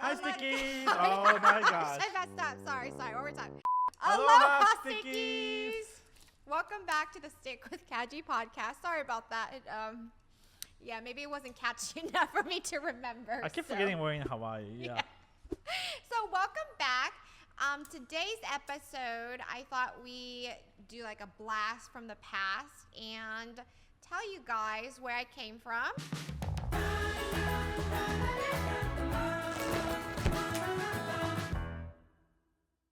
Hi, Stickies! Oh my gosh. I messed up. Sorry. One more time. Aloha, Stickies! Welcome back to the Stick with Kaji Podcast. Sorry about that. Yeah, maybe it wasn't catchy enough for me to remember. I keep forgetting we're in Hawaii. Yeah. So welcome back. Today's episode, I thought we do like a blast from the past and tell you guys where I came from.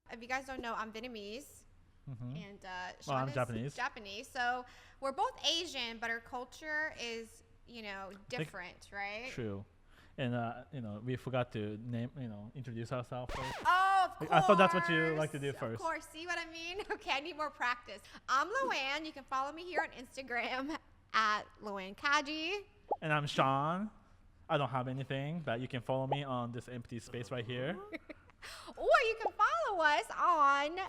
If you guys don't know, I'm Vietnamese. Mm-hmm. And Well, I'm Sean is Japanese. So we're both Asian, but our culture is, different, right? True. And, we forgot to introduce ourselves first. Oh, of course. I thought that's what you like to do first. Of course. See what I mean? Okay, I need more practice. I'm Luann. You can follow me here on Instagram at Luann Kaji. And I'm Sean. I don't have anything, but you can follow me on this empty space right here. Or you can follow us on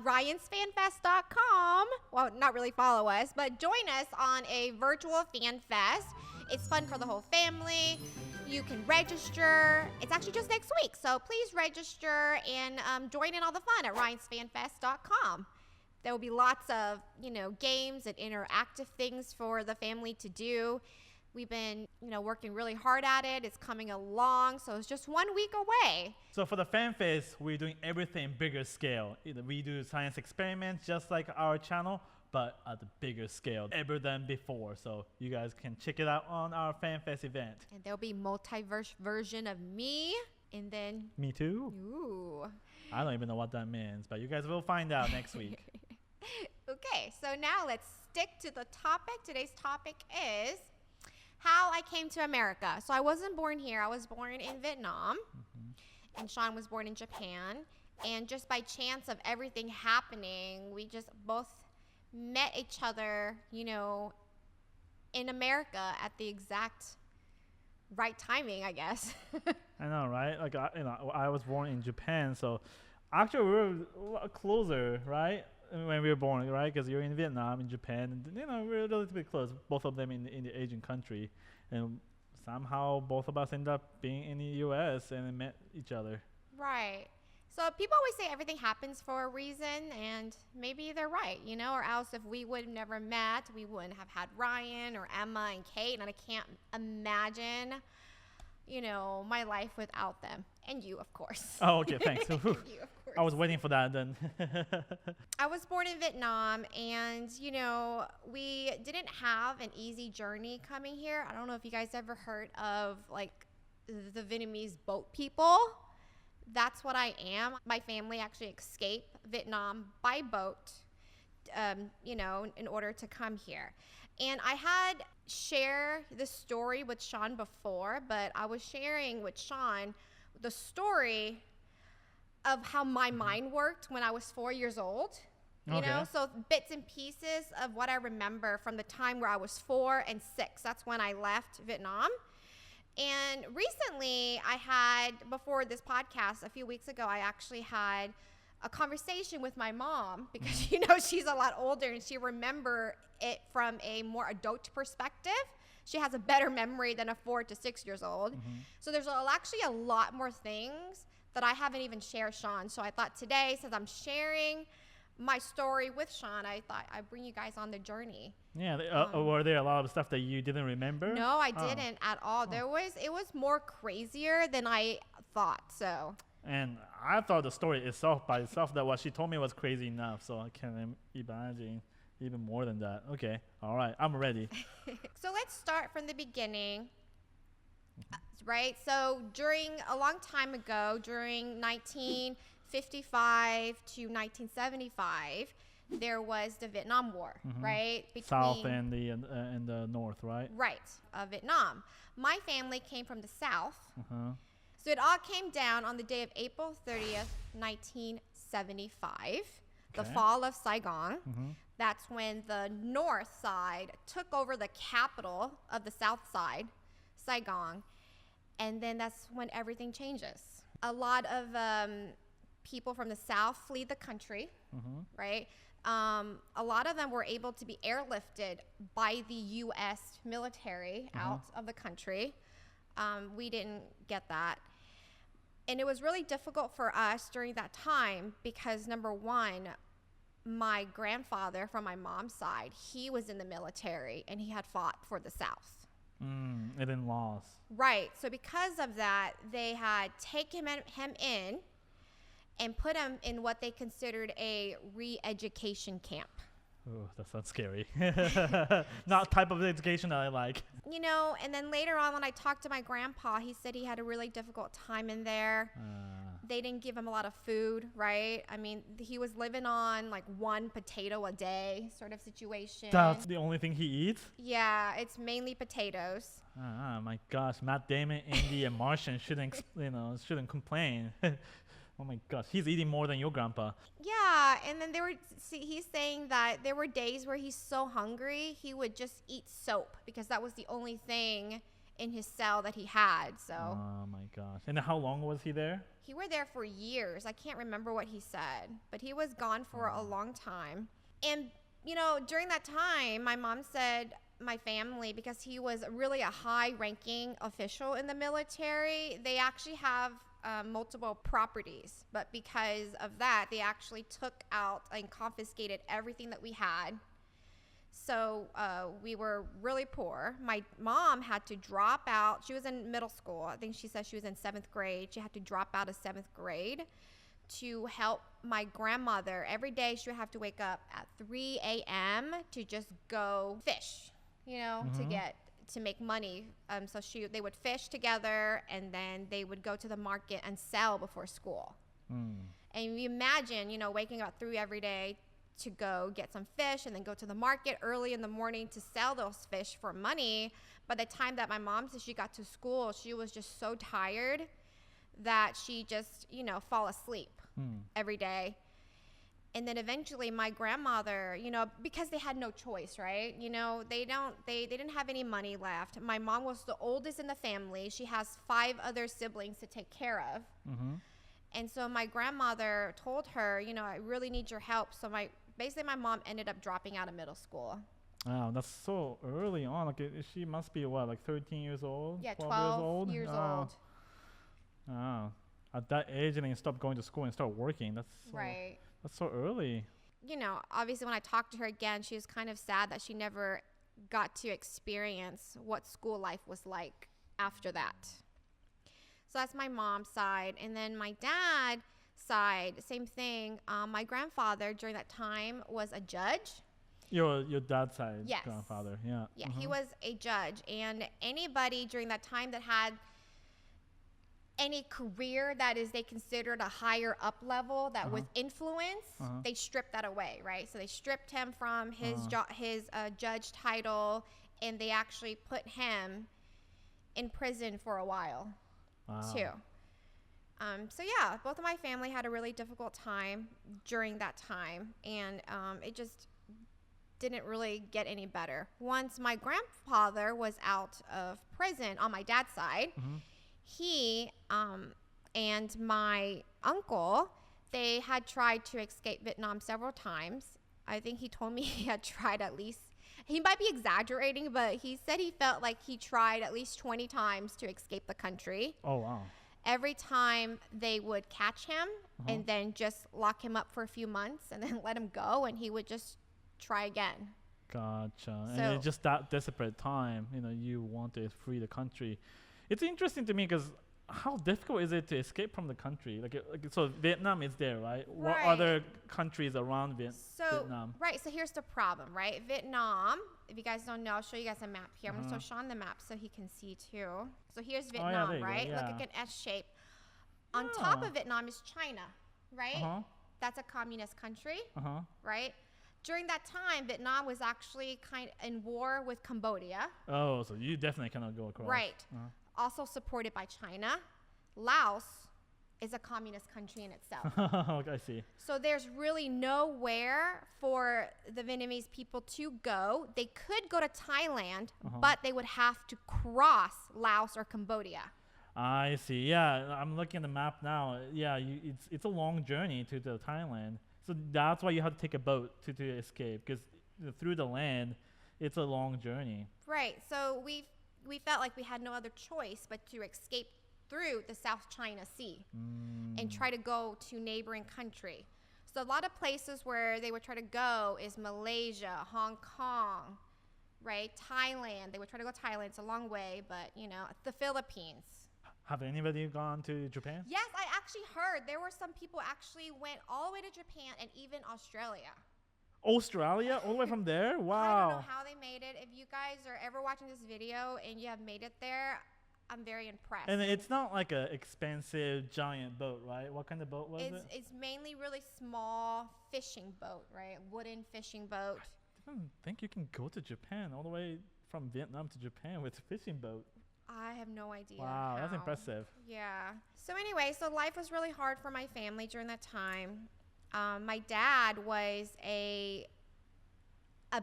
RyansFanFest.com. Well, not really follow us, but join us on a virtual fan fest. It's fun for the whole family. You can register. It's actually just next week, so please register and join in all the fun at RyansFanFest.com. There will be lots of, games and interactive things for the family to do. We've been, working really hard at it. It's coming along, so it's just 1 week away. So for the fan fest, we're doing everything bigger scale. We do science experiments just like our channel, but at a bigger scale ever than before. So you guys can check it out on our fan fest event. And there'll be multiverse version of me, and then Me too. Ooh. I don't even know what that means, but you guys will find out next week. Okay, so now let's stick to the topic. Today's topic is how I came to America. So I wasn't born here. I was born in Vietnam, and Sean was born in Japan. And just by chance of everything happening, we just both met each other, in America at the exact right timing, I guess. I know, right? Like, I was born in Japan, so actually we were a lot closer, right? When we were born, right? Because you're in Vietnam, in Japan, and we're relatively close, both of them in the Asian country, and somehow both of us ended up being in the U.S. and met each other. Right. So people always say everything happens for a reason, and maybe they're right, or else if we would have never met, we wouldn't have had Ryan or Emma and Kate, and I can't imagine, my life without them. And you, of course. Oh, okay, thanks. You, of course. I was waiting for that then. I was born in Vietnam, and, we didn't have an easy journey coming here. I don't know if you guys ever heard of, the Vietnamese boat people. That's what I am. My family actually escaped Vietnam by boat, in order to come here. And I had shared this story with Sean before, but I was sharing with Sean the story of how my mind worked when I was 4 years old. So bits and pieces of what I remember from the time where I was 4 and 6. That's when I left Vietnam. And recently before this podcast, a few weeks ago, I actually had a conversation with my mom because, she's a lot older and she remember it from a more adult perspective. She has a better memory than a 4 to 6 years old. Mm-hmm. So there's actually a lot more things that I haven't even shared, Sean. So I thought today, since I'm sharing my story with Sean, I thought I'd bring you guys on the journey. Yeah, were there a lot of stuff that you didn't remember? No, I didn't at all. It was more crazier than I thought, so. And I thought the story itself by itself, that what she told me was crazy enough, so I can't imagine even more than that. Okay, all right, I'm ready. So let's start from the beginning, right? So a long time ago, during 1955 to 1975, there was the Vietnam War, right? Between South and the North, right? Right, Vietnam. My family came from the South. So it all came down on the day of April 30th, 1975, the fall of Saigon. That's when the North side took over the capital of the South side, Saigon. And then that's when everything changes. A lot of people from the South flee the country, right? A lot of them were able to be airlifted by the U.S. military out of the country. We didn't get that. And it was really difficult for us during that time because, number one, my grandfather from my mom's side, he was in the military and he had fought for the South. And then lost. Right. So because of that, they had taken him in and put him in what they considered a re-education camp. Oh, that sounds scary. Not type of education that I like. You know, and then later on when I talked to my grandpa, he said he had a really difficult time in there. They didn't give him a lot of food, right? I mean, he was living on like one potato a day sort of situation. That's the only thing he eats? Yeah, it's mainly potatoes. My gosh, Matt Damon, Andy, and Martian shouldn't complain. Oh my gosh, he's eating more than your grandpa. Yeah, and then he's saying that there were days where he's so hungry, he would just eat soap because that was the only thing in his cell that he had. So. Oh my gosh. And how long was he there? He were there for years. I can't remember what he said, but he was gone for a long time. And, you know, during that time, my mom said my family, because he was really a high-ranking official in the military, they actually have multiple properties. But because of that, they actually took out and confiscated everything that we had. So we were really poor. My mom had to drop out. She was in middle school. I think she said she was in 7th grade. She had to drop out of 7th grade to help my grandmother. Every day she would have to wake up at 3 a.m. to just go fish, you know, to make money. So they would fish together, and then they would go to the market and sell before school. And you imagine, you know, waking up at 3 every day to go get some fish and then go to the market early in the morning to sell those fish for money. By the time that my mom said she got to school, she was just so tired that she just, you know, fall asleep every day. And then eventually my grandmother, you know, because they had no choice, right? You know, they didn't have any money left. My mom was the oldest in the family. She has 5 other siblings to take care of. And so my grandmother told her, you know, I really need your help. So basically my mom ended up dropping out of middle school. Wow, that's so early on. Like she must be what, like 13 years old? Yeah, 12 years old. Oh, at that age, and then you stop going to school and start working. That's so early. You know, obviously when I talked to her again, she was kind of sad that she never got to experience what school life was like after that. So that's my mom's side. And then my dad's side, same thing. My grandfather during that time was a judge. Your dad's side, yes. Grandfather, yeah. Yeah, he was a judge. And anybody during that time that had any career that is they considered a higher up level that was influence, they stripped that away, right? So they stripped him from his judge title, and they actually put him in prison for a while. Too. So yeah, both of my family had a really difficult time during that time, and it just didn't really get any better. Once my grandfather was out of prison on my dad's side, he and my uncle, they had tried to escape Vietnam several times. I think he told me he had tried at least, he might be exaggerating, but he said he felt like he tried at least 20 times to escape the country. Oh, wow. Every time they would catch him and then just lock him up for a few months and then let him go, and he would just try again. Gotcha. So, and it's just that desperate time, you know, you want to free the country. It's interesting to me because how difficult is it to escape from the country? So Vietnam is there, right? What other countries around Vietnam? Right. So here's the problem, right? Vietnam, if you guys don't know, I'll show you guys a map here. I'm going to show Sean the map so he can see too. So here's Vietnam, right? Look like an S shape. On top of Vietnam is China, right? That's a communist country, right? During that time, Vietnam was actually kind of in war with Cambodia. Oh, so you definitely cannot go across. Right. Also supported by China. Laos is a communist country in itself. Okay, I see. So there's really nowhere for the Vietnamese people to go. They could go to Thailand, but they would have to cross Laos or Cambodia. I see. Yeah, I'm looking at the map now. Yeah, it's a long journey to Thailand. So that's why you have to take a boat to escape, because through the land, it's a long journey. Right. So we felt like we had no other choice but to escape through the South China Sea and try to go to neighboring country. So a lot of places where they would try to go is Malaysia, Hong Kong, right? Thailand. They would try to go to Thailand. It's a long way, but, you know, the Philippines. Have anybody gone to Japan? Yes, I actually heard there were some people actually went all the way to Japan and even Australia. Australia? All the way from there? Wow. I don't know how they made it. If you guys are ever watching this video and you have made it there, I'm very impressed. And it's not like an expensive giant boat, right? What kind of boat was it? It's mainly really small fishing boat, right? Wooden fishing boat. I don't think you can go to Japan all the way from Vietnam to Japan with a fishing boat. I have no idea. Wow, that's how. impressive. Yeah. So anyway, so life was really hard for my family during that time. My dad was a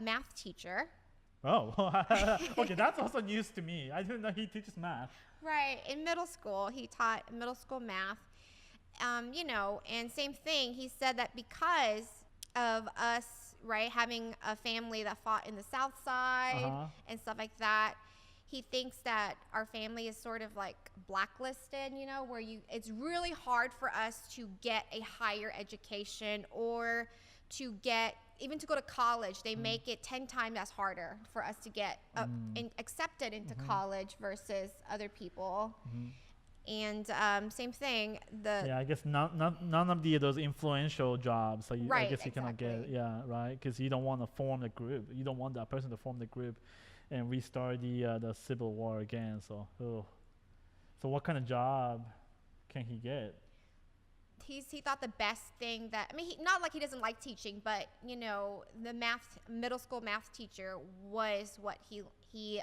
math teacher. Oh, okay, that's also news to me. I didn't know he teaches math. Right. In middle school, he taught middle school math. You know, and same thing, he said that because of us, right, having a family that fought in the South Side and stuff like that, he thinks that our family is sort of like blacklisted, you know, where it's really hard for us to get a higher education or to get, even to go to college. They make it 10 times as harder for us to get accepted into college versus other people. And same thing. Yeah, I guess none of those influential jobs. So I guess you cannot get, right? Because you don't want to form a group. You don't want that person to form the group and restart the civil war again. So, so what kind of job can he get? He thought the best thing that, I mean, not like he doesn't like teaching, but you know, the middle school math teacher was what he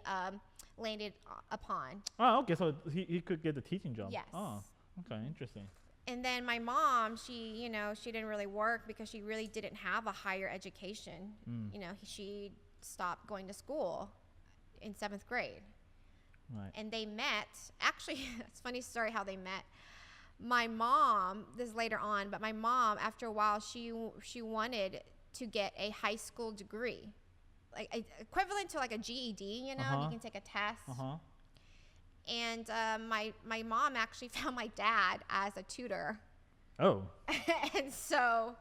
landed upon. Oh, okay, so he could get the teaching job. Yes. Oh, okay, interesting. And then my mom, she didn't really work because she really didn't have a higher education. You know, she stopped going to school in 7th grade. Right. And they met, actually, it's a funny story how they met. My mom, this is later on, but my mom, after a while, she wanted to get a high school degree, like equivalent to like a GED, you know, you can take a test. And my mom actually found my dad as a tutor. Oh. And so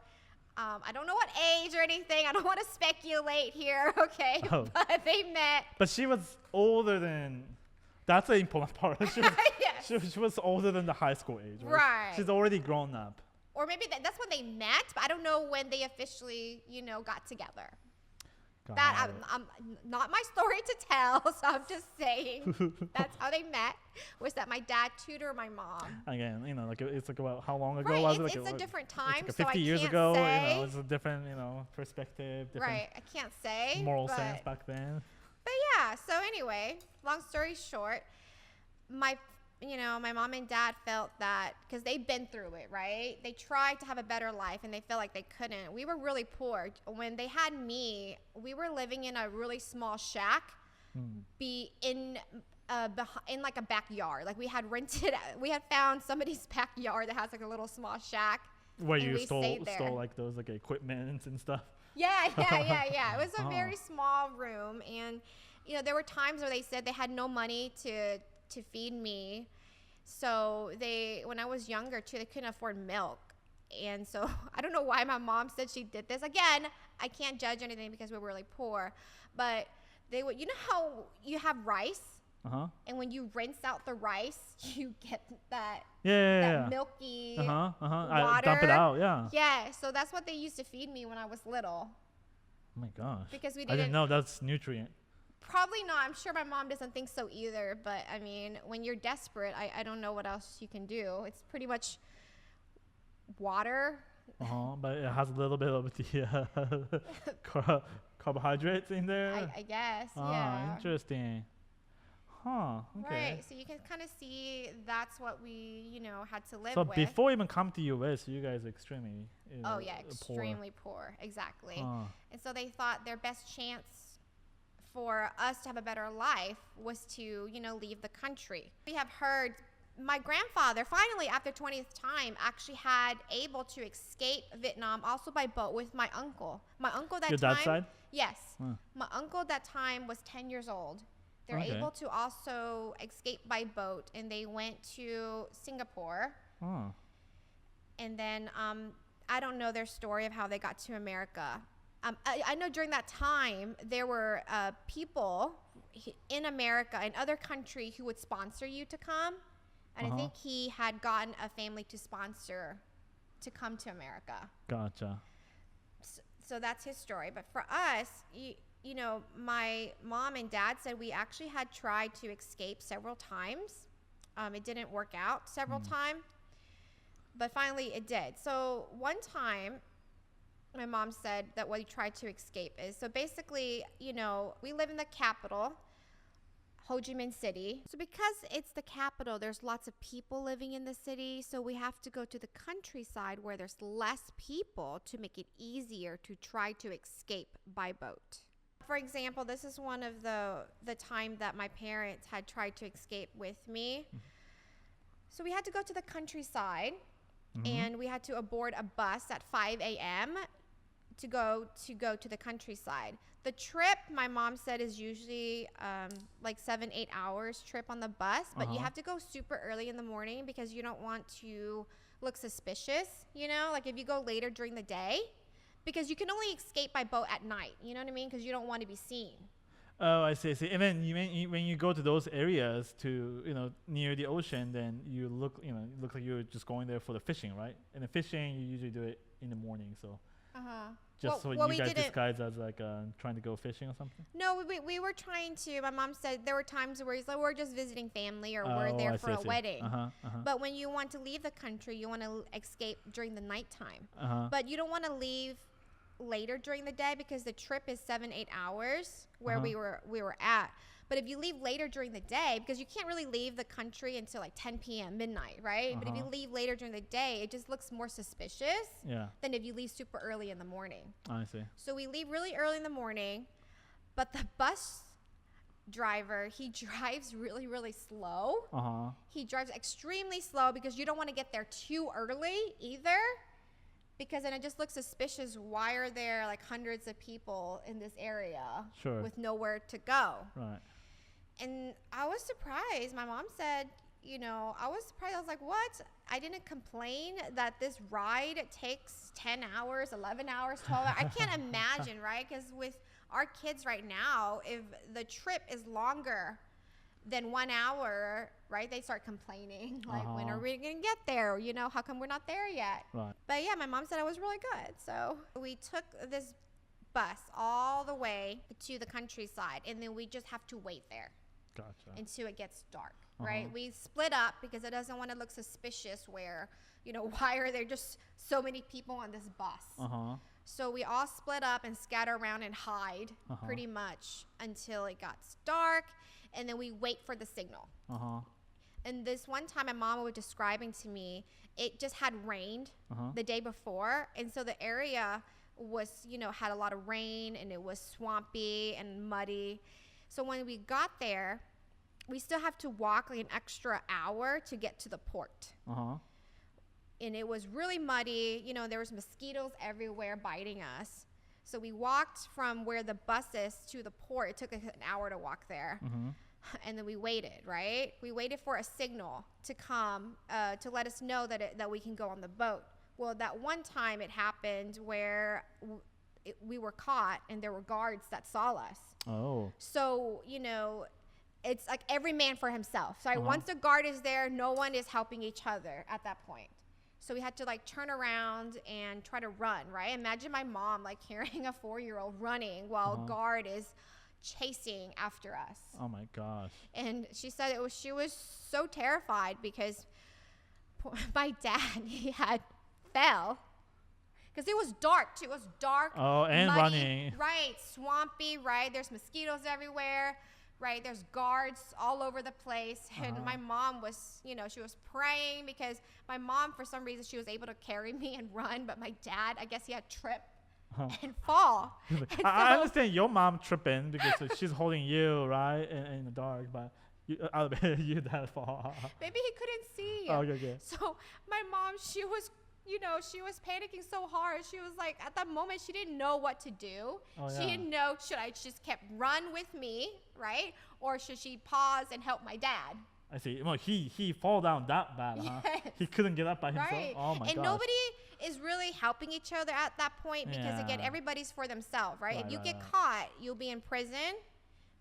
I don't know what age or anything. I don't want to speculate here, okay? Oh. But they met. But she was older than... That's the important part. She was older than the high school age, right? Right. She's already grown up. Or maybe that's when they met, but I don't know when they officially, you know, got together. I'm not my story to tell, so I'm just saying that's how they met, was that my dad tutored my mom. Again, you know, like it's like about how long ago right, was it? It's a different time, like so 50 I years can't ago, say. You know, it's a different, you know, perspective, different right, I can't say. moral sense back then. But yeah, so anyway, long story short, my mom and dad felt that because they've been through it, right? They tried to have a better life and they felt like they couldn't. We were really poor. When they had me, we were living in a really small shack, in like a backyard. Like we had found somebody's backyard that has like a little small shack. Where you stole like those like equipment and stuff. Yeah. It was a very small room, and you know there were times where they said they had no money to feed me. So when I was younger too, they couldn't afford milk. And so I don't know why my mom said she did this. Again, I can't judge anything because we were really poor, but they would, you know how you have rice? And when you rinse out the rice, you get that milky water. I dump it out, Yeah, so that's what they used to feed me when I was little. Oh my gosh. Because I didn't know that's nutrient. Probably not. I'm sure my mom doesn't think so either. But I mean, when you're desperate, I don't know what else you can do. It's pretty much water. But it has a little bit of the carbohydrates in there. I guess. Yeah. Interesting. Okay. Right. So you can kind of see that's what we, had to live so with. So before even come to US, you guys are extremely extremely poor. Exactly. And so they thought their best chance for us to have a better life was to, leave the country. We have heard my grandfather finally, after 20th time, actually had able to escape Vietnam also by boat with my uncle. My uncle that Your time. Your dad's side? Yes. My uncle that time was 10 years old. They're Okay. able to also escape by boat, and they went to Singapore. Oh. And then I don't know their story of how they got to America. I know during that time there were people in America and other countries who would sponsor you to come. And I think he had gotten a family to sponsor to come to America. Gotcha. So that's his story. But for us, you know, my mom and dad said we actually had tried to escape several times. It didn't work out several times, but finally it did. So one time, my mom said that what he tried to escape is, so basically, you know, we live in the capital, Ho Chi Minh City. So because it's the capital, there's lots of people living in the city. So we have to go to the countryside where there's less people to make it easier to try to escape by boat. For example, this is one of the time that my parents had tried to escape with me. So we had to go to the countryside, and we had to board a bus at 5 a.m. to go to the countryside. The trip, my mom said, is usually like 7-8 hours trip on the bus, but you have to go super early in the morning because you don't want to look suspicious, you know, like if you go later during the day, because you can only escape by boat at night, you know what I mean? Because you don't want to be seen. Oh, I see. And then when you go to those areas to, you know, near the ocean, then you look like you're just going there for the fishing, right? And the fishing, you usually do it in the morning, so. Just so you guys disguise as like trying to go fishing or something? No, we were trying to. My mom said there were times where he's like, we're just visiting family or we're there for a wedding. But when you want to leave the country, you want to escape during the nighttime. But you don't want to leave later during the day because the trip is 7-8 hours where we were at. But if you leave later during the day, because you can't really leave the country until like 10 p.m. midnight, right? But if you leave later during the day, it just looks more suspicious than if you leave super early in the morning. I see. So we leave really early in the morning, but the bus driver, he drives really, really slow. He drives extremely slow because you don't want to get there too early either, because then it just looks suspicious. Why are there like hundreds of people in this area with nowhere to go? Right. And I was surprised. My mom said, you know, I was surprised. I was like, what? I didn't complain that this ride takes 10 hours, 11 hours, 12 hours. I can't imagine, right? Because with our kids right now, if the trip is longer than 1 hour, right, they start complaining. Like, when are we going to get there? You know, how come we're not there yet? Right. But yeah, my mom said it was really good. So we took this bus all the way to the countryside, and then we just have to wait there. Gotcha. Until it gets dark, right? We split up because it doesn't want to look suspicious where, you know, why are there just so many people on this bus? So we all split up and scatter around and hide pretty much until it got dark, and then we wait for the signal. And this one time my mom was describing to me, it just had rained the day before, and so the area was, you know, had a lot of rain, and it was swampy and muddy. So when we got there, we still have to walk like an extra hour to get to the port. And it was really muddy. You know, there was mosquitoes everywhere biting us. So we walked from where the bus is to the port. It took us an hour to walk there. And then we waited, right? We waited for a signal to come to let us know that we can go on the boat. Well, that one time it happened where we were caught, and there were guards that saw us. So, you know, it's like every man for himself. So once the guard is there, no one is helping each other at that point. So we had to like turn around and try to run, right? Imagine my mom like carrying a 4-year-old running while a guard is chasing after us. Oh my gosh. And she said she was so terrified because my dad, he had fell. Because it was dark too. It was dark. And muddy, running. Right. Swampy, right? There's mosquitoes everywhere, right? There's guards all over the place. And my mom was, you know, she was praying because my mom, for some reason, she was able to carry me and run. But my dad, I guess he had trip and fall. And I understand your mom tripping because she's holding you, right, in the dark. But you dad fall. Maybe he couldn't see. Okay. So my mom, she was she was panicking so hard. She was like, at that moment, she didn't know what to do. She didn't know, should I just kept run with me, right? Or should she pause and help my dad? I see. Well, he fall down that bad, huh? Yes. He couldn't get up by himself. Right. Oh my gosh. And nobody is really helping each other at that point because again, everybody's for themselves, right? If you get caught, you'll be in prison,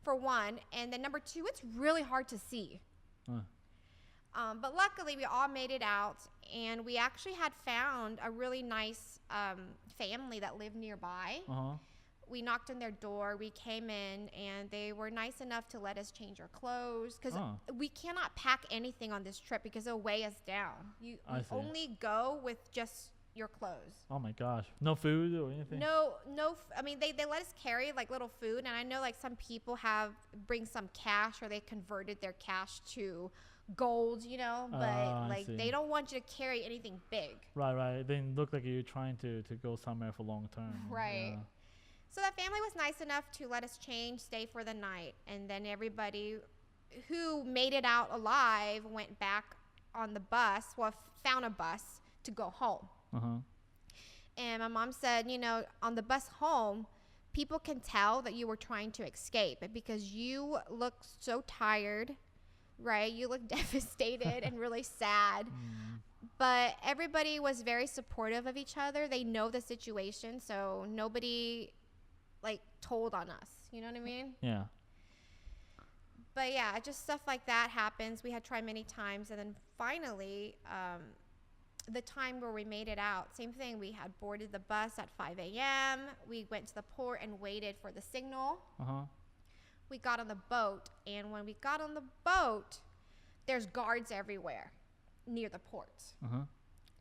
for one, and then number two, it's really hard to see. But luckily, we all made it out, and we actually had found a really nice family that lived nearby. We knocked on their door. We came in, and they were nice enough to let us change our clothes because we cannot pack anything on this trip because it'll weigh us down. You only go with just your clothes. Oh my gosh. No food or anything? No. I mean, they let us carry like little food, and I know like some people bring some cash, or they converted their cash to gold, but like they don't want you to carry anything big. Right. It didn't look like you're trying to go somewhere for long term. Right. Yeah. So that family was nice enough to let us stay for the night. And then everybody who made it out alive went back on the bus, found a bus to go home. And my mom said, on the bus home, people can tell that you were trying to escape because you look so tired, right? You look devastated and really sad. But everybody was very supportive of each other. They know the situation, so nobody told on us. You know what I mean? Yeah. But yeah, just stuff like that happens. We had tried many times, and then finally, the time where we made it out, same thing. We had boarded the bus at 5 a.m. We went to the port and waited for the signal. We got on the boat, and when we got on the boat, there's guards everywhere near the port.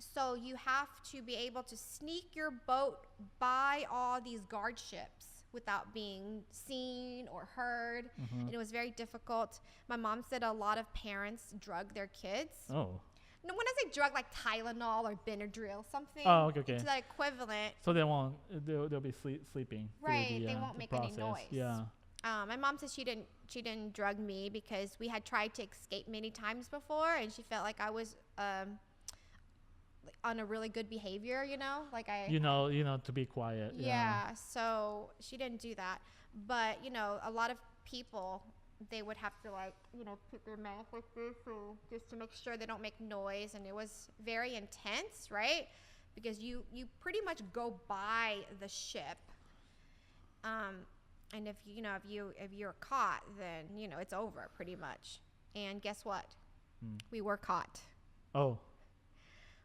So you have to be able to sneak your boat by all these guard ships without being seen or heard. And it was very difficult. My mom said a lot of parents drug their kids. Oh. No, when I say drug, like Tylenol or Benadryl, something. Oh, okay. To that equivalent. So they'll be sleeping. Right. They won't make any noise. Yeah. My mom said she didn't drug me because we had tried to escape many times before, and she felt like I was on a really good behavior, like to be quiet. Yeah. So she didn't do that, but a lot of people, they would have to put their mouth like this, so just to make sure they don't make noise, and it was very intense, right? Because you pretty much go by the ship, and if you're caught, then it's over pretty much. And guess what? We were caught. Oh.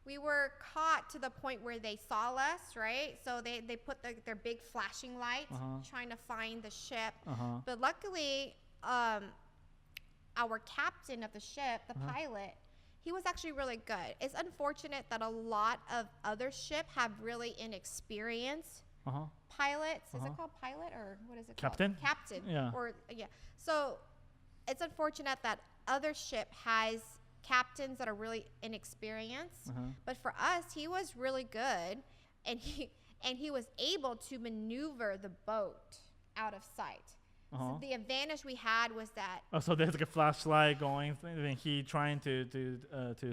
We were caught to the point where they saw us, right? So they put their big flashing light trying to find the ship. But luckily, our captain of the ship, the pilot, he was actually really good. It's unfortunate that a lot of other ships have really inexperienced pilots. Is it called pilot, or what is it Captain? Called? Captain. Yeah. So it's unfortunate that other ship has captains that are really inexperienced. But for us, he was really good, and he was able to maneuver the boat out of sight. So the advantage we had was that. Oh, so there's like a flashlight going, and he trying to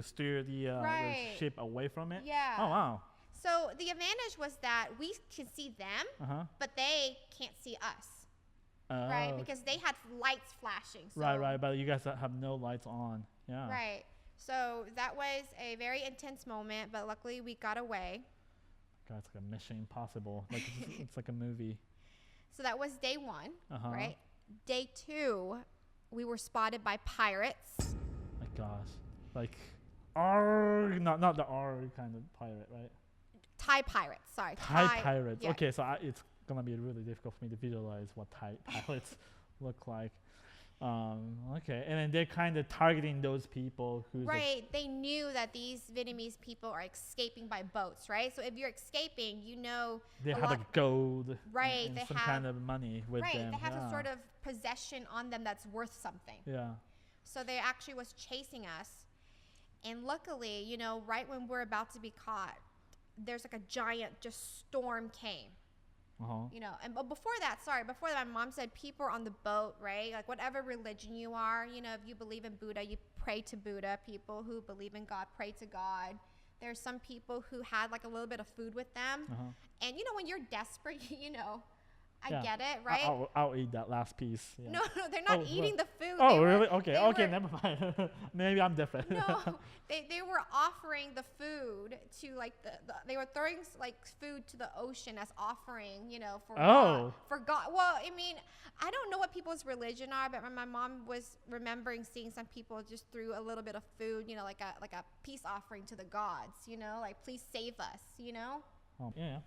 steer the ship away from it. Yeah. Oh wow. So the advantage was that we can see them, but they can't see us. Right, because they had lights flashing. So right, but you guys have no lights on. Yeah. Right. So that was a very intense moment, but luckily we got away. God, it's like a Mission Impossible. Like it's like a movie. So that was day one, right? Day two, we were spotted by pirates. My gosh, like not the R kind of pirate, right? Thai pirates, sorry. Thai pirates. Yeah. Okay, so it's gonna be really difficult for me to visualize what Thai pirates look like. Okay, and then they're kind of targeting those people who. Right, they knew that these Vietnamese people are escaping by boats, right? So if you're escaping, they have like gold, right? And they some have kind of money with them. Right, they have a sort of possession on them that's worth something. Yeah. So they actually was chasing us, and luckily, right when we're about to be caught, there's like a giant storm came. But before that, my mom said people on the boat, right? Like whatever religion you are, if you believe in Buddha, you pray to Buddha. People who believe in God pray to God. There's some people who had like a little bit of food with them. And when you're desperate, I get it, right? I'll eat that last piece. Yeah. No, they're not eating the food. Really? Okay, never mind. Maybe I'm different. No, they were offering the food to like they were throwing like food to the ocean as offering, for God. For God. Well, I mean, I don't know what people's religion are, but my mom was remembering seeing some people just threw a little bit of food, like a peace offering to the gods, like please save us, Oh, yeah,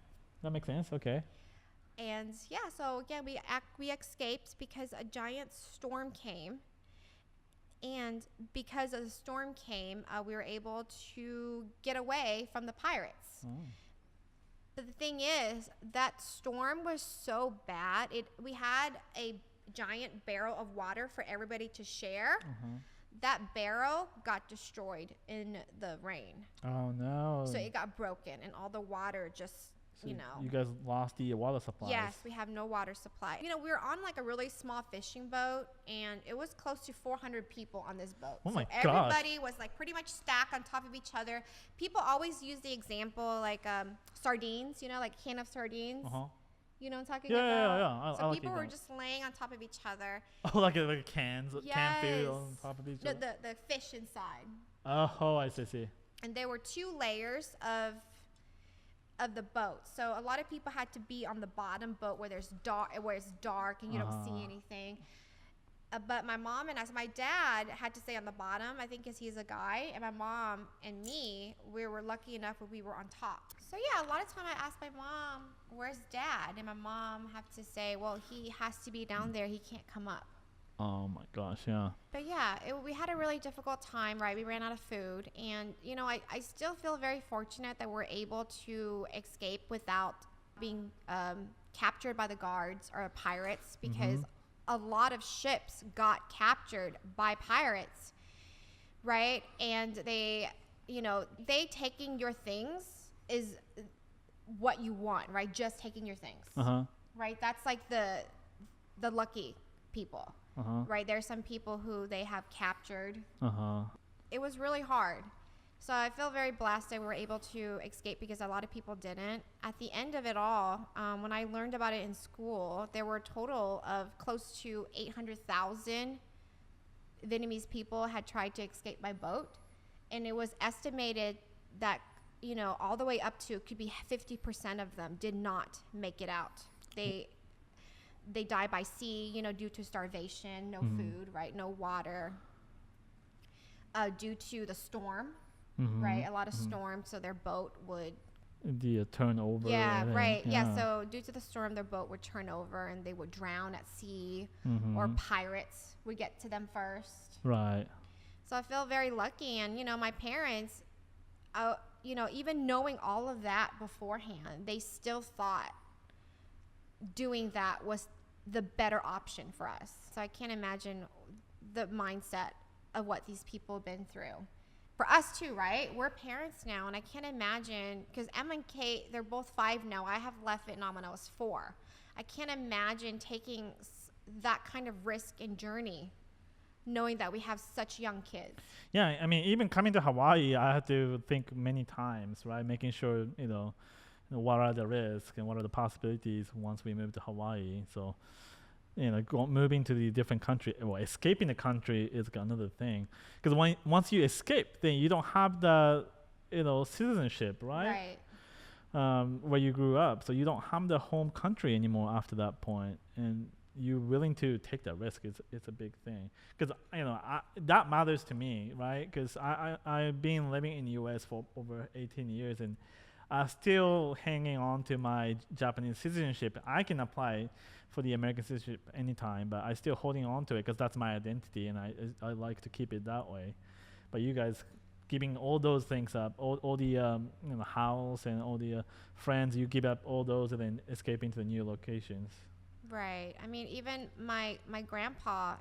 that makes sense. Okay. And so again, we escaped because a giant storm came. And because the storm came, we were able to get away from the pirates. But the thing is, that storm was so bad. We had a giant barrel of water for everybody to share. That barrel got destroyed in the rain. Oh, no. So it got broken, and all the water just... So you guys lost the water supply. Yes, we have no water supply. We were on like a really small fishing boat, and it was close to 400 people on this boat. Oh my gosh. Everybody was like pretty much stacked on top of each other. People always use the example like sardines, like a can of sardines. You know what I'm talking about? Yeah. So I people were just laying on top of each other. Oh, like cans, canned food on top of each other? No, the fish inside. Oh, I see. And there were 2 layers of the boat, so a lot of people had to be on the bottom boat where it's dark and you don't see anything. But my mom and my dad had to stay on the bottom, I think because he's a guy, and my mom and me, we were lucky enough that we were on top. So a lot of time I asked my mom, where's Dad? And my mom had to say, well, he has to be down there, he can't come up. Oh my gosh, yeah. But we had a really difficult time, right? We ran out of food. And, I still feel very fortunate that we're able to escape without being captured by the guards or pirates, because a lot of ships got captured by pirates, right? And they taking your things is what you want, right? Just taking your things, right? That's like the lucky people. Right, there's some people who they have captured. It was really hard. So I feel very blessed that we were able to escape, because a lot of people didn't. At the end of it all, when I learned about it in school, there were a total of close to 800,000 Vietnamese people had tried to escape by boat. And it was estimated that, all the way up to, it could be 50% of them did not make it out. They die by sea, due to starvation, no food, right? No water. Due to the storm, right? A lot of storms, so their boat would... The turnover. Yeah, right. Yeah, so due to the storm, their boat would turn over and they would drown at sea, or pirates would get to them first. Right. So I feel very lucky. And, my parents, even knowing all of that beforehand, they still thought doing that was the better option for us. So I can't imagine the mindset of what these people have been through. For us too, right? We're parents now, and I can't imagine, because Emma and Kate, they're both 5 now. I have left Vietnam when I was 4. I can't imagine taking that kind of risk and journey, knowing that we have such young kids. Yeah, I mean, even coming to Hawaii, I had to think many times, right? Making sure, what are the risks and what are the possibilities once we move to Hawaii. So, moving to the different country, escaping the country is another thing. Because once you escape, then you don't have the, citizenship, right? Right. Where you grew up. So you don't have the home country anymore after that point. And you're willing to take that risk. It's a big thing. Because, that matters to me, right? Because I've been living in the U.S. for over 18 years, and I'm still hanging on to my Japanese citizenship. I can apply for the American citizenship anytime, but I'm still holding on to it because that's my identity, and I like to keep it that way. But you guys giving all those things up, all the house and all the friends, you give up all those and then escaping to the new locations. Right. I mean, even my grandpa,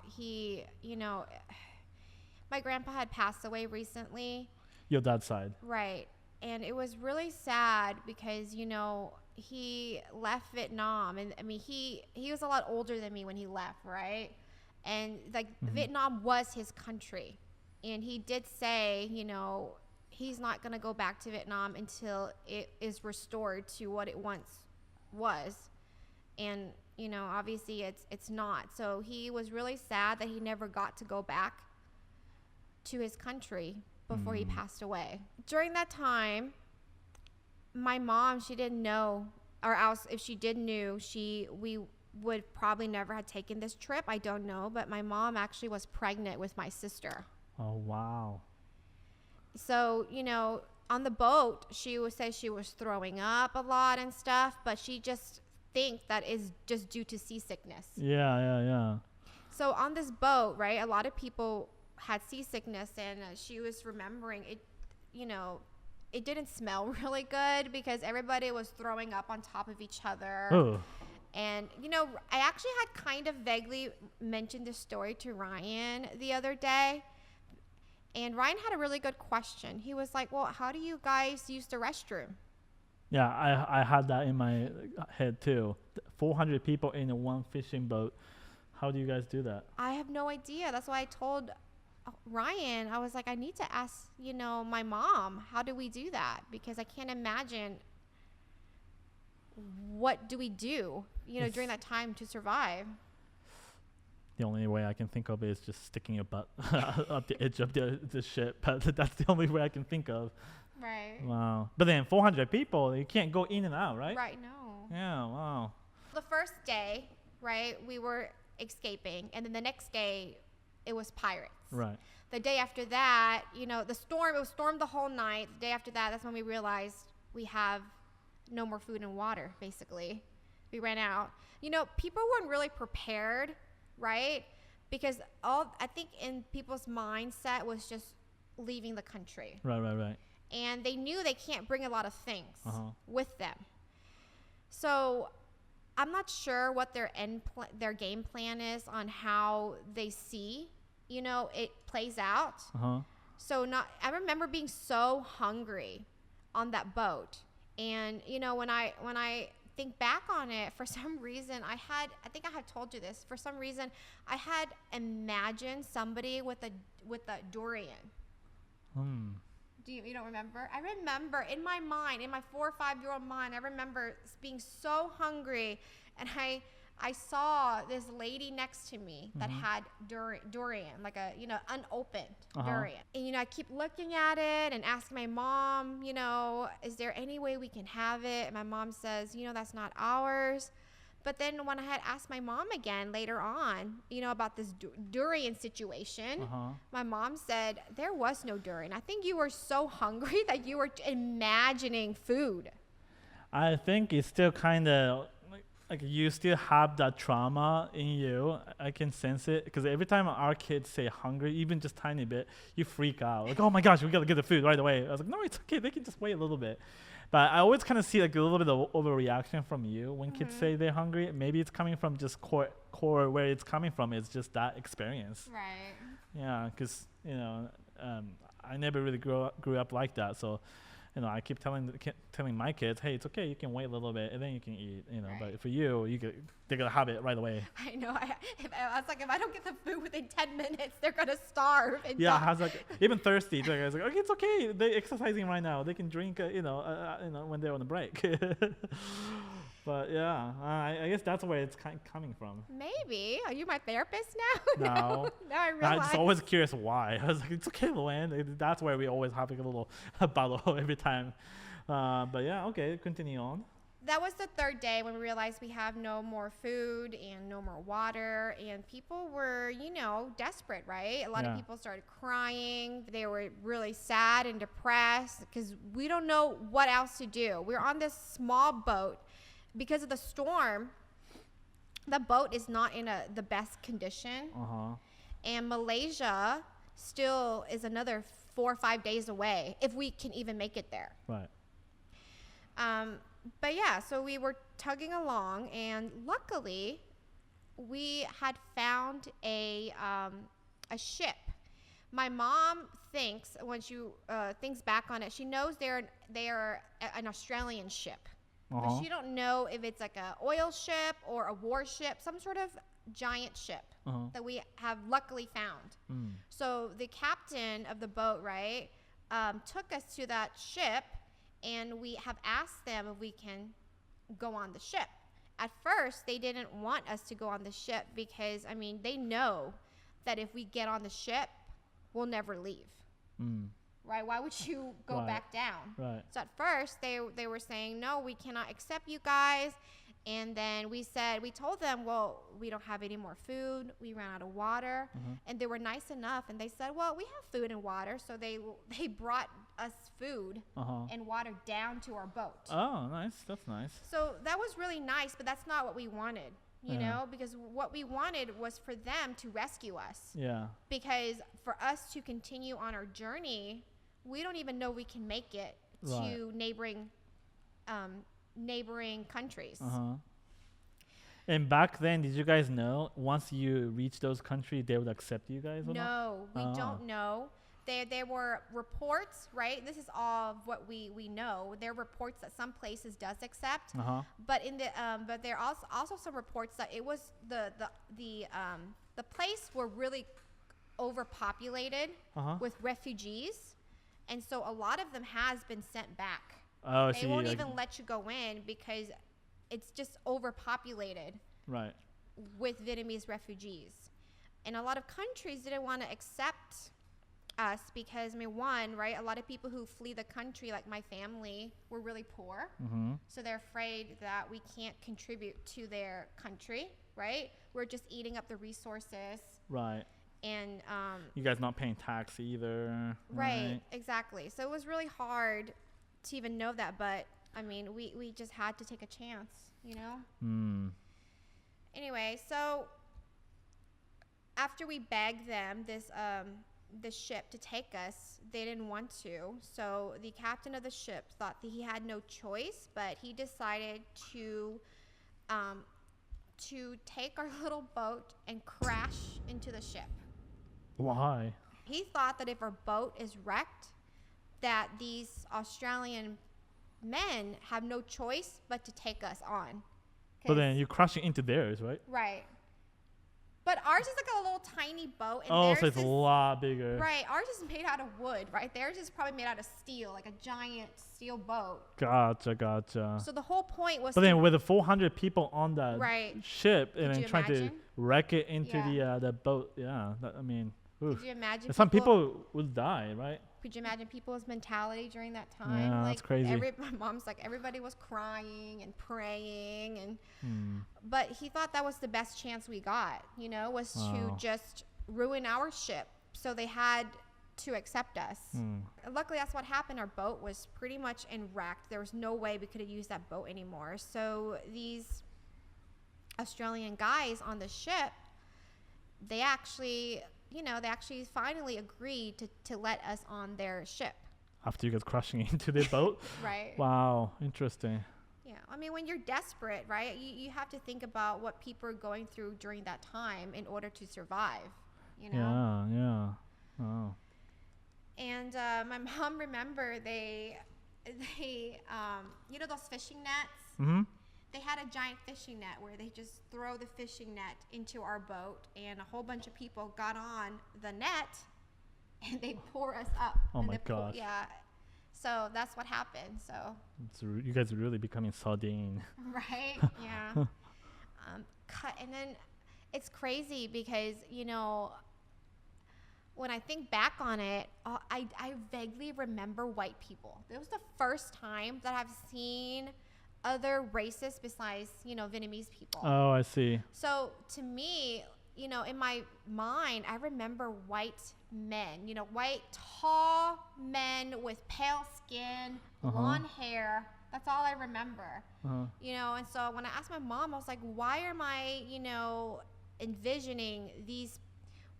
my grandpa had passed away recently. Your dad's side. Right. And it was really sad because, he left Vietnam. And, I mean, he was a lot older than me when he left, right? And, Vietnam was his country. And he did say, he he's not going to go back to Vietnam until it is restored to what it once was. And, you know, obviously it's not. So he was really sad that he never got to go back to his country before he passed away. During that time, my mom, she didn't know, or else if she did knew, we would probably never have taken this trip. I don't know, but my mom actually was pregnant with my sister. Oh, wow. So, you know, on the boat, she said she was throwing up a lot and stuff, but she just thinks that is just due to seasickness. Yeah. So on this boat, right, a lot of people had seasickness, and she was remembering it, you know, it didn't smell really good because everybody was throwing up on top of each other. Oh. And, you know, I actually had kind of vaguely mentioned this story to Ryan the other day. And Ryan had a really good question. He was like, well, how do you guys use the restroom? Yeah, I had that in my head too. 400 people in one fishing boat. How do you guys do that? I have no idea. That's why I told Ryan, I was like, I need to ask, you know, my mom, how do we do that? Because I can't imagine what do we do, you know, during that time to survive. The only way I can think of is just sticking your butt up the edge of the ship. But that's the only way I can think of. Right. Wow. But then 400 people, you can't go in and out, right? Right, no. Yeah, wow. The first day, right, we were escaping. And then the next day, it was pirates. Right. The day after that, you know, it was stormed the whole night. The day after that, that's when we realized we have no more food and water, basically. We ran out. You know, people weren't really prepared, right? Because I think in people's mindset was just leaving the country. Right. And they knew they can't bring a lot of things with them. So I'm not sure what their game plan is on how they see, you know, it plays out. So I remember being so hungry on that boat. And, you know, when I think back on it, for some reason I think I had told you this, for some reason I had imagined somebody with a durian. You don't remember? I remember in my mind, in my 4 or 5 year old mind, I remember being so hungry, and I saw this lady next to me that had durian, like a, you know, unopened durian. And, you know, I keep looking at it and asking my mom, you know, is there any way we can have it? And my mom says, you know, that's not ours. But then when I had asked my mom again later on, you know, about this durian situation, my mom said there was no durian. I think you were so hungry that you were imagining food. I think it's still kind of like you still have that trauma in you. I can sense it because every time our kids say hungry, even just tiny bit, you freak out. Like, oh my gosh, we got to get the food right away. I was like, no, it's okay. They can just wait a little bit. But I always kind of see like a little bit of overreaction from you when kids say they're hungry. Maybe it's coming from just core where it's coming from. It's just that experience. Right. Yeah, because, you know, I never really grew up like that. So, you know, I keep telling my kids, hey, it's okay, you can wait a little bit and then you can eat, you know. Right. But for you, they're gonna have it right away. I know. I was like, if I don't get the food within 10 minutes, they're gonna starve and die. I was like, even thirsty. I was like, okay, it's okay. They're exercising right now. They can drink, you know, when they're on the break. But yeah, I guess that's where it's coming from. Maybe. Are you my therapist now? No. No, I realize. I'm just always curious why. I was like, it's okay, Luann. That's where we always have like a little battle every time. But yeah, okay, continue on. That was the third day when we realized we have no more food and no more water, and people were, you know, desperate, right? A lot of people started crying. They were really sad and depressed because we don't know what else to do. We're on this small boat. Because of the storm, the boat is not in the best condition. And Malaysia still is another 4 or 5 days away if we can even make it there. Right. But yeah, so we were tugging along, and luckily we had found a ship. My mom thinks, when she thinks back on it, she knows they are an Australian ship. But she don't know if it's like a oil ship or a warship, some sort of giant ship that we have luckily found. So the captain of the boat, right, took us to that ship, and we have asked them if we can go on the ship. At first, they didn't want us to go on the ship because, I mean, they know that if we get on the ship, we'll never leave. Right? Why would you go back down? Right. So at first, they were saying, no, we cannot accept you guys. And then we told them, well, we don't have any more food. We ran out of water. And they were nice enough. And they said, well, we have food and water. So they brought us food and water down to our boat. Oh, nice. That's nice. So that was really nice, but that's not what we wanted, you know, because what we wanted was for them to rescue us. Yeah. Because for us to continue on our journey, we don't even know we can make it to neighboring countries. And back then, did you guys know once you reach those countries, they would accept you guys? Or No, we don't know. There were reports, right? This is all of what we know. There are reports that some places does accept, but but there are also some reports that it was the place were really overpopulated with refugees, and so a lot of them has been sent back. Oh, they won't even let you go in because it's just overpopulated. Right. With Vietnamese refugees, and a lot of countries didn't want to accept us because, I mean, one, right, a lot of people who flee the country, like my family, were really poor. So they're afraid that we can't contribute to their country, right? We're just eating up the resources. Right. And you guys not paying tax either. Right, exactly. So it was really hard to even know that, but I mean, we just had to take a chance, you know? Anyway, so after we begged them, the ship to take us, they didn't want to. So the captain of the ship thought that he had no choice, but he decided to take our little boat and crash into the ship. Why? He thought that if our boat is wrecked, that these Australian men have no choice but to take us on. But then you're crashing into theirs, right? Right. But ours is like a little tiny boat. And so it's a lot bigger. Right. Ours is made out of wood, right? Theirs is probably made out of steel, like a giant steel boat. Gotcha. So the whole point was. But then with the 400 people on that ship and then trying to wreck it into the boat, I mean, oof. Could you imagine? Some people would die, right? Could you imagine people's mentality during that time? Yeah, like, that's crazy. My mom's like, everybody was crying and praying, and but he thought that was the best chance we got, you know, was to just ruin our ship. So they had to accept us. Luckily, that's what happened. Our boat was pretty much wrecked. There was no way we could have used that boat anymore. So these Australian guys on the ship, they actually finally agreed to let us on their ship. After you guys crashing into their boat? Right. Wow, interesting. Yeah, I mean, when you're desperate, right, you have to think about what people are going through during that time in order to survive, you know? Yeah. Oh. And my mom, remember, they you know those fishing nets? They had a giant fishing net where they just throw the fishing net into our boat, and a whole bunch of people got on the net, and they pour us up. Oh my gosh. Yeah. So that's what happened. So. You guys are really becoming sardine. Right. Yeah. And then it's crazy because, you know, when I think back on it, I vaguely remember white people. It was the first time that I've seen other races besides, you know, Vietnamese people. Oh, I see. So to me, you know, in my mind, I remember white men, you know, white, tall men with pale skin, blonde hair. That's all I remember. You know, and so when I asked my mom, I was like, why am I, you know, envisioning these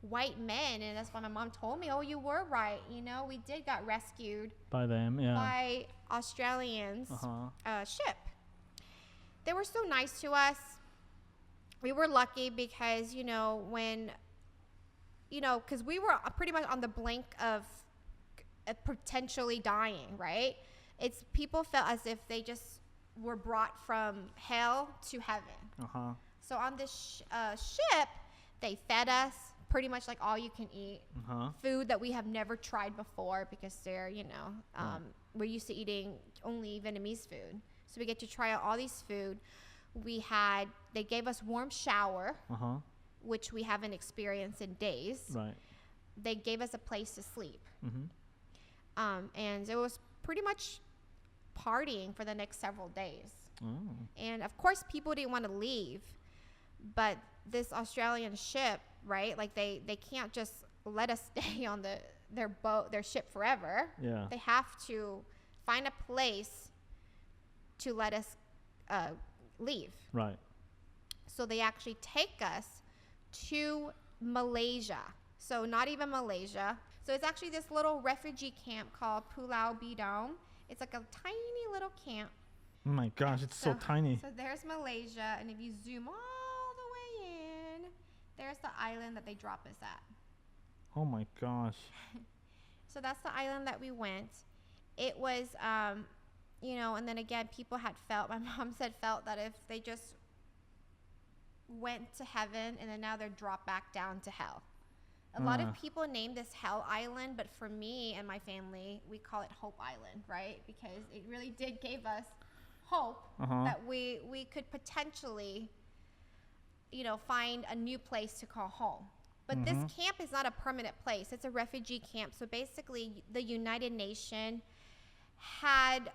white men? And that's why my mom told me, oh, you were right. You know, we did got rescued by them, by Australians ship. They were so nice to us. We were lucky because, you know, because we were pretty much on the blink of potentially dying, right? People felt as if they just were brought from hell to heaven. So on this ship, they fed us, pretty much like all you can eat. Food that we have never tried before because they're, we're used to eating only Vietnamese food. So we get to try out all these food. They gave us warm shower, which we haven't experienced in days. Right. They gave us a place to sleep. And it was pretty much partying for the next several days. And of course, people didn't want to leave. But this Australian ship, right? Like they can't just let us stay on their ship forever. Yeah. They have to find a place to let us leave. Right. So they actually take us to Malaysia. So not even Malaysia. So it's actually this little refugee camp called Pulau Bidong. It's like a tiny little camp. Oh my gosh, it's so tiny. So there's Malaysia, and if you zoom all the way in, there's the island that they drop us at. Oh my gosh. So that's the island that we went. It was, and then again, people had my mom felt that if they just went to heaven and then now they're dropped back down to hell. A lot of people name this Hell Island, but for me and my family, we call it Hope Island, right? Because it really did give us hope that we could potentially, find a new place to call home. But this camp is not a permanent place. It's a refugee camp. So basically, the United Nations had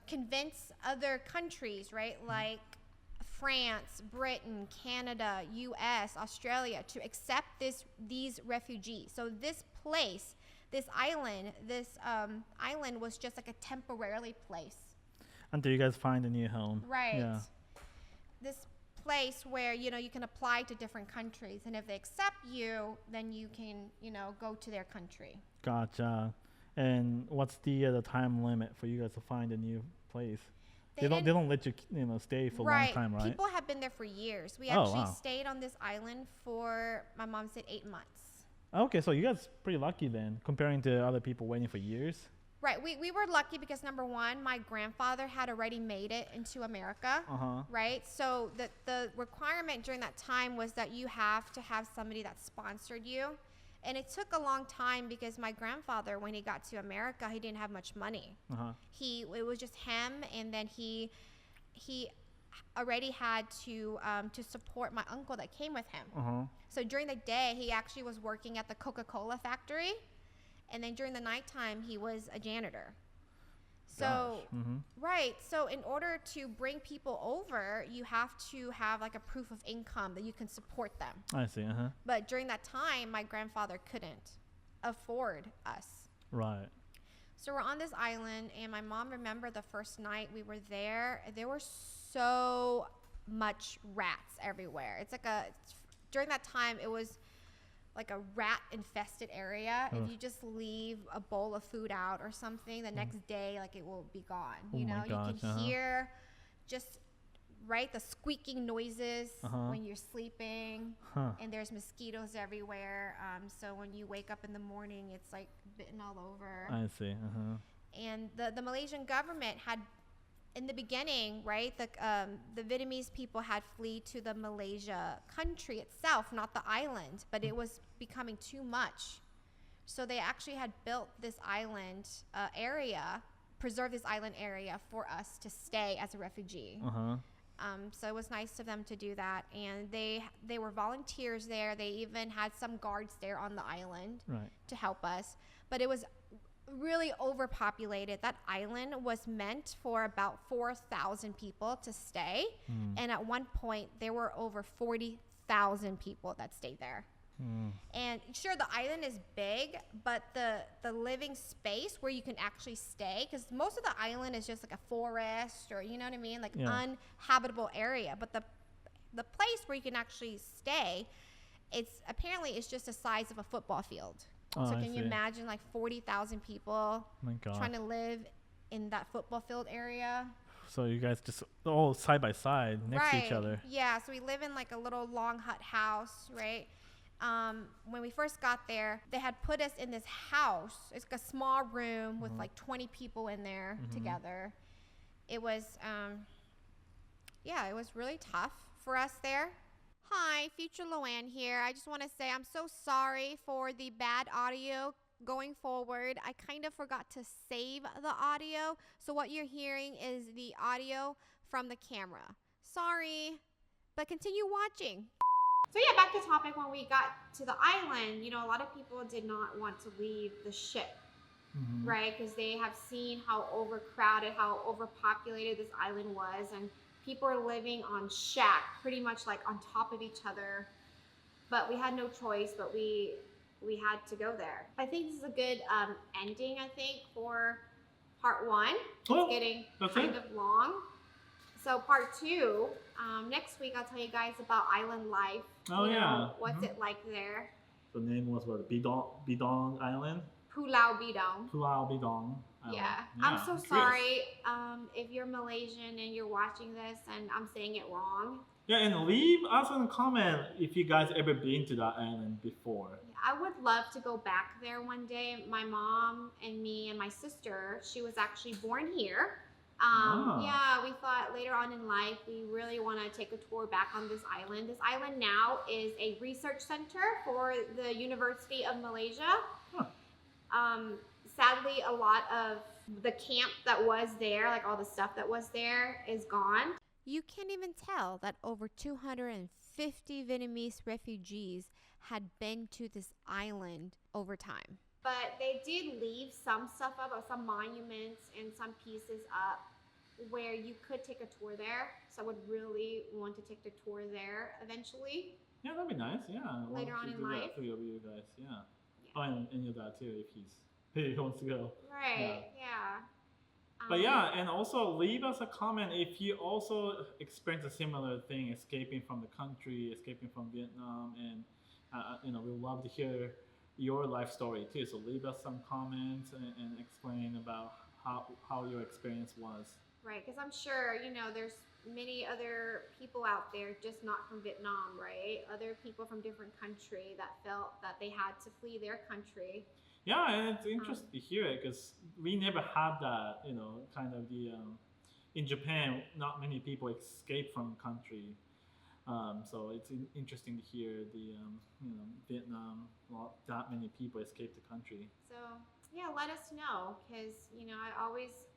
convinced other countries, right, like France, Britain, Canada, U.S., Australia, to accept these refugees. So this place, this island was just like a temporary place. Until you guys find a new home. Right. Yeah. This place where, you can apply to different countries. And if they accept you, then you can, go to their country. Gotcha. And what's the time limit for you guys to find a new place? They don't let you stay for a long time, right? People have been there for years. We actually stayed on this island for, my mom said, 8 months. Okay, so you guys pretty lucky then, comparing to other people waiting for years. Right. We were lucky because, number one, my grandfather had already made it into America. Right. So the requirement during that time was that you have to have somebody that sponsored you. And it took a long time because my grandfather, when he got to America, he didn't have much money. It was just him, and then he already had to support my uncle that came with him. So during the day, he actually was working at the Coca-Cola factory, and then during the nighttime, he was a janitor. So, right. So in order to bring people over, you have to have like a proof of income that you can support them. I see. But during that time, my grandfather couldn't afford us. Right. So we're on this island, and my mom remembered the first night we were there. There were so much rats everywhere. It's like during that time, it was like a rat infested area. If you just leave a bowl of food out or something, the next day, like, it will be gone. You can hear just the squeaking noises when you're sleeping, and there's mosquitoes everywhere. So when you wake up in the morning, it's like bitten all over. I see. And the Malaysian government had, in the beginning, right, the Vietnamese people had fled to the Malaysia country itself, not the island, but it was becoming too much. So they actually had built this island preserved this island area for us to stay as a refugee. So it was nice of them to do that. And they were volunteers there. They even had some guards there on the island to help us. But it was really overpopulated. That island was meant for about 4,000 people to stay, and at one point there were over 40,000 people that stayed there. And sure, the island is big, but the living space where you can actually stay, because most of the island is just like a forest, or like uninhabitable area, but the place where you can actually stay, it's just the size of a football field. So can you imagine like 40,000 people trying to live in that football field area? So you guys just all side by side next to each other. Yeah, so we live in like a little long hut house, right? When we first got there, they had put us in this house. It's like a small room with like 20 people in there together. It was, it was really tough for us there. Hi, Future Luann here. I just want to say I'm so sorry for the bad audio going forward. I kind of forgot to save the audio, so what you're hearing is the audio from the camera. Sorry, but continue watching. So yeah, back to topic. When we got to the island, a lot of people did not want to leave the ship, right? Because they have seen how overcrowded, how overpopulated this island was, and people are living on shack, pretty much like on top of each other. But we had no choice, but we had to go there. I think this is a good ending, for part 1. It's getting kind of long. So part 2, next week I'll tell you guys about island life. What's it like there. The name was what? Bidong Island? Pulau Bidong. Pulau Bidong. Yeah. I'm so sorry if you're Malaysian and you're watching this and I'm saying it wrong. Yeah, and leave us a comment if you guys ever been to that island before. I would love to go back there one day. My mom and me and my sister, she was actually born here. Yeah, we thought later on in life, we really want to take a tour back on this island. This island now is a research center for the University of Malaysia. Sadly, a lot of the camp that was there, like all the stuff that was there, is gone. You can't even tell that over 250 Vietnamese refugees had been to this island over time. But they did leave some stuff up, some monuments and some pieces up where you could take a tour there. So I would really want to take the tour there eventually. Yeah, that'd be nice. Yeah. Later on in life. Three of you guys. Yeah. Oh, and your dad too, if he wants to go. Right. Yeah. But yeah, and also leave us a comment if you also experience a similar thing, escaping from the country, escaping from Vietnam, and we would love to hear your life story too. So leave us some comments and explain about how your experience was. Right, because I'm sure, there's many other people out there, just not from Vietnam, right? Other people from different countries that felt that they had to flee their country. Yeah, and it's interesting to hear it because we never had that, kind of in Japan, not many people escape from country. So it's interesting to hear Vietnam, not that many people escape the country. So yeah, let us know because,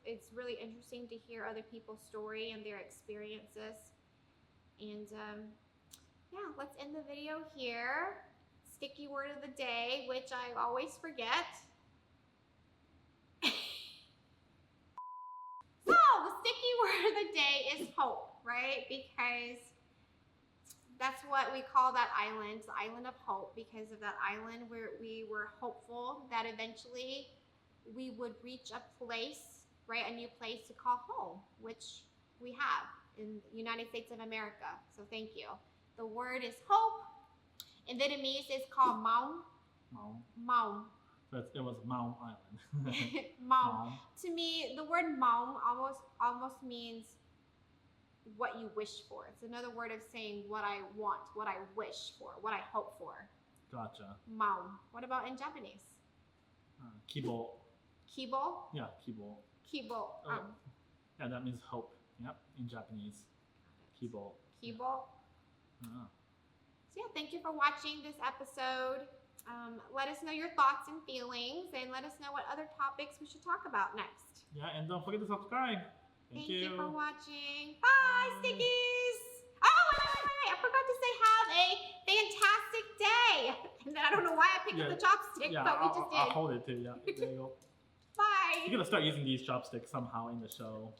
it's really interesting to hear other people's story and their experiences. And yeah, let's end the video here. Sticky word of the day, which I always forget. So the sticky word of the day is hope, right? Because that's what we call that island, the island of hope, because of that island where we were hopeful that eventually we would reach a place, right? A new place to call home, which we have in the United States of America. So thank you. The word is hope. In Vietnamese, it's called Maung. Maung. It was Maung Island. Maung. To me, the word Maung almost means what you wish for. It's another word of saying what I want, what I wish for, what I hope for. Gotcha. Maung. What about in Japanese? Kibo. Kibo? Yeah, kibo. Kibo. Yeah, that means hope. Yep, in Japanese. Kibo. Kibo. So yeah, thank you for watching this episode. Let us know your thoughts and feelings, and let us know what other topics we should talk about next. Yeah, and don't forget to subscribe. Thank you for watching. Bye, Stickies! Oh, wait. I forgot to say have a fantastic day. And then I don't know why I picked up the chopstick, but we just did. I'll hold it too, yeah. There you go. Bye. You're going to start using these chopsticks somehow in the show.